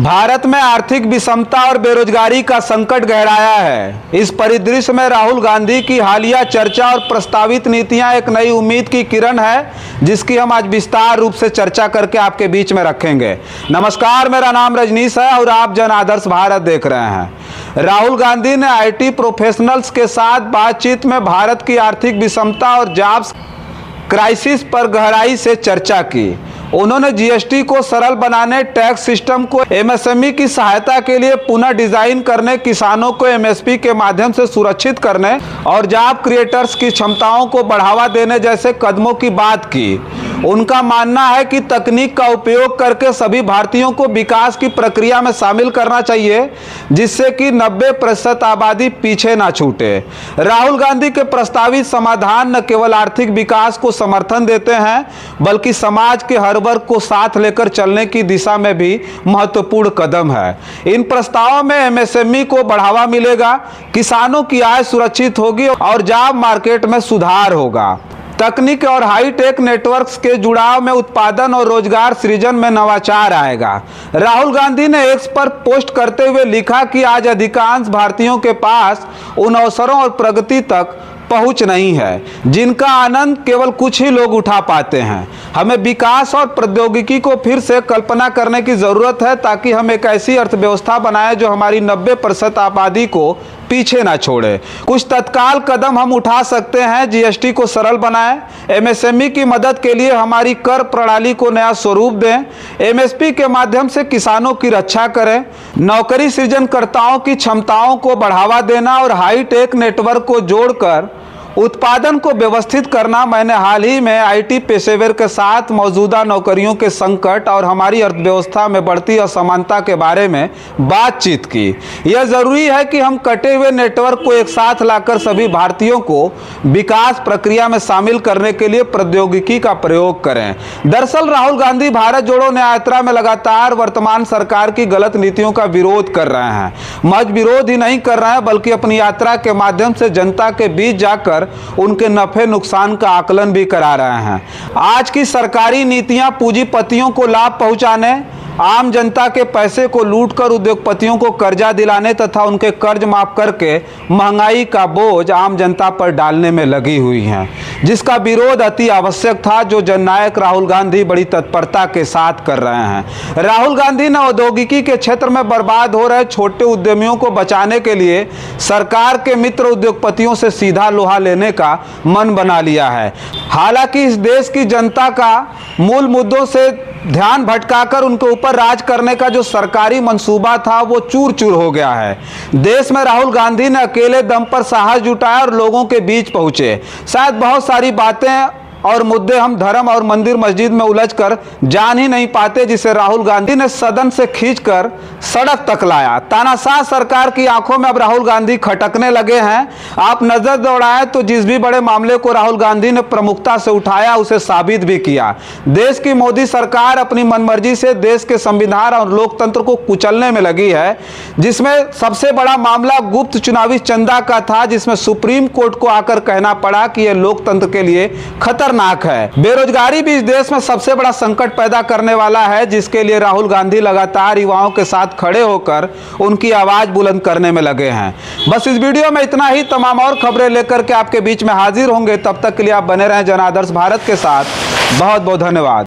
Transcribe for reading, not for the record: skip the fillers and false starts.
भारत में आर्थिक विषमता और बेरोजगारी का संकट गहराया है। इस परिदृश्य में राहुल गांधी की हालिया चर्चा और प्रस्तावित नीतियां एक नई उम्मीद की किरण है, जिसकी हम आज विस्तार रूप से चर्चा करके आपके बीच में रखेंगे। नमस्कार, मेरा नाम रजनीश है और आप जन आदर्श भारत देख रहे हैं। राहुल गांधी ने आईटी प्रोफेशनल्स के साथ बातचीत में भारत की आर्थिक विषमता और जॉब्स क्राइसिस पर गहराई से चर्चा की। उन्होंने जीएसटी को सरल बनाने, टैक्स सिस्टम को एमएसएमई की सहायता के लिए पुनः डिजाइन करने, किसानों को एमएसपी के माध्यम से सुरक्षित करने और जॉब क्रिएटर्स की क्षमताओं को बढ़ावा देने जैसे कदमों की बात की। उनका मानना है कि तकनीक का उपयोग करके सभी भारतीयों को विकास की प्रक्रिया में शामिल करना चाहिए, जिससे कि 90% आबादी पीछे ना छूटे। राहुल गांधी के प्रस्तावित समाधान न केवल आर्थिक विकास को समर्थन देते हैं, बल्कि समाज के हर वर्ग को साथ लेकर चलने की दिशा में भी महत्वपूर्ण कदम है। इन प्रस्तावों में एमएसएमई को बढ़ावा मिलेगा, किसानों की आय सुरक्षित होगी और जॉब मार्केट में सुधार होगा। तकनीक और हाईटेक नेटवर्क्स के जुड़ाव में उत्पादन और रोजगार सृजन में नवाचार आएगा। राहुल गांधी ने एक्स पर पोस्ट करते हुए लिखा कि आज अधिकांश भारतीयों के पास उन अवसरों और प्रगति तक पहुंच नहीं है जिनका आनंद केवल कुछ ही लोग उठा पाते हैं। हमें विकास और प्रौद्योगिकी को फिर से कल्पना करने की जरूरत है, ताकि हम एक ऐसी अर्थव्यवस्था बनाएं जो हमारी 90% आबादी को पीछे ना छोड़े। कुछ तत्काल कदम हम उठा सकते हैं। जीएसटी को सरल बनाएं, एमएसएमई की मदद के लिए हमारी कर प्रणाली को नया स्वरूप दें, एमएसपी के माध्यम से किसानों की रक्षा करें, नौकरी सृजनकर्ताओं की क्षमताओं को बढ़ावा देना और हाईटेक नेटवर्क को जोड़कर उत्पादन को व्यवस्थित करना। मैंने हाल ही में आईटी पेशेवर के साथ मौजूदा नौकरियों के संकट और हमारी अर्थव्यवस्था में बढ़ती असमानता के बारे में बातचीत की। यह जरूरी है कि हम कटे हुए नेटवर्क को एक साथ लाकर सभी भारतीयों को विकास प्रक्रिया में शामिल करने के लिए प्रौद्योगिकी का प्रयोग करें। दरअसल राहुल गांधी भारत जोड़ो न्याययात्रा में लगातार वर्तमान सरकार की गलत नीतियों का विरोध कर रहे हैं। महज विरोध ही नहीं कर रहे हैं, बल्कि अपनी यात्रा के माध्यम से जनता के बीच जाकर उनके नफे नुकसान का आकलन भी करा रहे हैं। आज की सरकारी नीतियां पूंजीपतियों को लाभ पहुंचाने, आम जनता के पैसे को लूटकर उद्योगपतियों को कर्जा दिलाने तथा उनके कर्ज माफ करके महंगाई का बोझ आम जनता पर डालने में लगी हुई हैं, जिसका विरोध अति आवश्यक था, जो जननायक राहुल गांधी बड़ी तत्परता के साथ कर रहे हैं। राहुल गांधी ने औद्योगिकी के क्षेत्र में बर्बाद हो रहे छोटे उद्यमियों को बचाने के लिए सरकार के मित्र उद्योगपतियों से सीधा लोहा लेने का मन बना लिया है। हालांकि इस देश की जनता का मूल मुद्दों से ध्यान भटकाकर उनके ऊपर राज करने का जो सरकारी मंसूबा था वो चूर चूर हो गया है। देश में राहुल गांधी ने अकेले दम पर साहस जुटाया और लोगों के बीच पहुंचे। शायद बहुत सारी बातें और मुद्दे हम धर्म और मंदिर मस्जिद में उलझकर जान ही नहीं पाते, जिसे राहुल गांधी ने सदन से खींचकर सड़क तक लाया। तानाशाह सरकार की आंखों में अब राहुल गांधी खटकने लगे हैं। आप नजर दौड़ाएं तो जिस भी बड़े मामले को राहुल गांधी ने प्रमुखता से उठाया, उसे साबित भी किया। देश की मोदी सरकार अपनी मनमर्जी से देश के संविधान और लोकतंत्र को कुचलने में लगी है, जिसमें सबसे बड़ा मामला गुप्त चुनावी चंदा का था, जिसमें सुप्रीम कोर्ट को आकर कहना पड़ा कि यह लोकतंत्र के लिए खतरनाक है। बेरोजगारी भी इस देश में सबसे बड़ा संकट पैदा करने वाला है, जिसके लिए राहुल गांधी लगातार युवाओं के साथ खड़े होकर उनकी आवाज बुलंद करने में लगे हैं। बस इस वीडियो में इतना ही। तमाम और खबरें लेकर के आपके बीच में हाजिर होंगे। तब तक के लिए आप बने रहें जन आदर्श भारत के साथ। बहुत बहुत धन्यवाद।